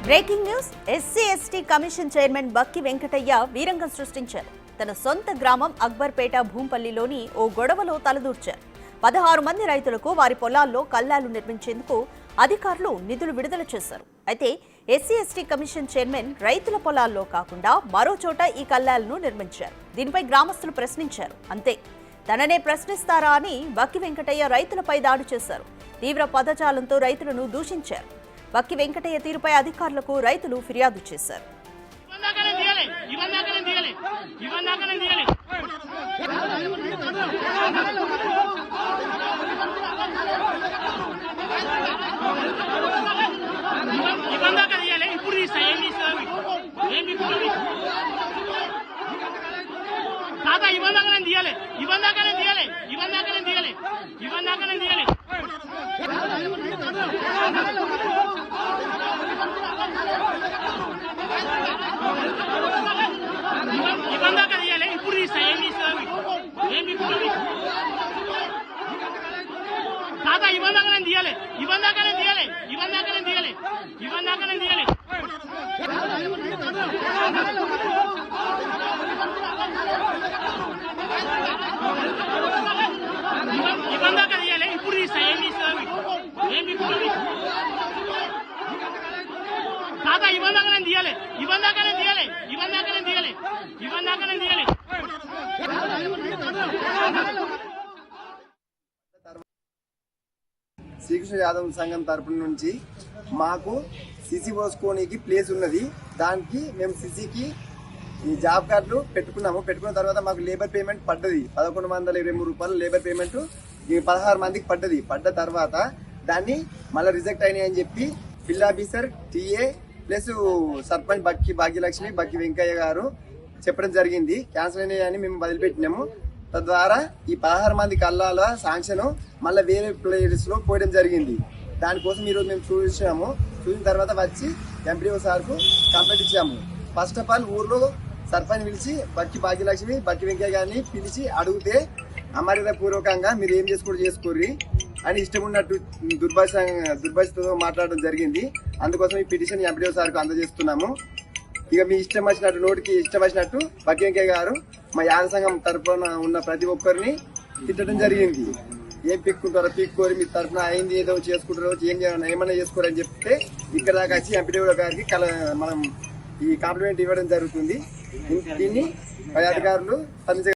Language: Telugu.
Breaking news. SC ST commission chairman Bakki Venkataiah వీరంగం సృష్టించారు. తన సొంత గ్రామం అక్బర్పేట భూంపల్లిలోని ఓ గొడవలో తలదూర్చారు. 16 మంది రైతులకు వారి పొలాల్లో కల్లాలు నిర్మించేందుకు అధికారులు నిధులు విడుదల చేశారు. అయితే ఎస్సీ ఎస్టీ కమిషన్ చైర్మన్ రైతుల పొలాల్లో కాకుండా మరో చోట ఈ కల్లాలను నిర్మించారు. దీనిపై గ్రామస్తులు ప్రశ్నించారు. అంతే, తననే ప్రశ్నిస్తారా అని బక్కి వెంకటయ్య రైతులపై దాడి చేశారు. తీవ్ర పదజాలంతో రైతులను దూషించారు. బక్కి వెంకటయ్య తీరుపై అధికారులకు రైతులు ఫిర్యాదు చేశారు. శ్రీకృష్ణ యాదవ్ సంఘం తరపు నుంచి మాకు సిసి పోసుకోనికి ప్లేస్ ఉన్నది. దానికి మేము సిసికి ఈ జాబ్ కార్డులు పెట్టుకున్న తర్వాత మాకు లేబర్ పేమెంట్ పడ్డది. 1123 రూపాయలు లేబర్ పేమెంట్ 16 మందికి పడ్డది. పడ్డ తర్వాత దాన్ని మళ్ళీ రిజెక్ట్ అయినాయి అని చెప్పి fill officer TA plus sarpanch Bhagyalakshmi బక్కి వెంకయ్య గారు చెప్పడం జరిగింది. క్యాన్సిల్ అయినాయని మేము వదిలిపెట్టినాము. తద్వారా ఈ 16 మంది కల్లాల శాంక్షన్ మళ్ళీ వేరే ప్లేస్ లో పోయడం జరిగింది. దానికోసం ఈరోజు మేము చూసిన తర్వాత వచ్చి ఎంపీడీఓ సార్కు కంప్లైంట్ ఇచ్చాము. ఫస్ట్ ఆఫ్ ఆల్ ఊర్లో సర్పంచ్ పిలిచి బక్కి భాగ్యలక్ష్మి బక్కి వెంకయ్య గారిని పిలిచి అడిగితే అమర్యాద పూర్వకంగా మీరు ఏం చేసుకోర్రి అని ఇష్టం ఉన్నట్టు దుర్భాషతో మాట్లాడడం జరిగింది. అందుకోసం ఈ పిటిషన్ ఎంపీడీఓ సార్కు అందజేస్తున్నాము. ఇక మీ ఇష్టం వచ్చినట్టు నోటికి ఇష్టం వచ్చినట్టు బక్కి వెంకయ్య గారు మా యాద సంఘం తరఫున ఉన్న ప్రతి ఒక్కరిని తిట్టడం జరిగింది. ఏం పిక్కుంటారో పిక్కోరి మీ తరఫున అయింది ఏదో చేసుకుంటారో ఏమైనా చేసుకోరని చెప్తే ఇక్కడ దాకా వచ్చి ఎంపీడీఓ గారికి మనం ఈ కాంప్లిమెంట్ ఇవ్వడం జరుగుతుంది. దీన్ని పై అధికారులు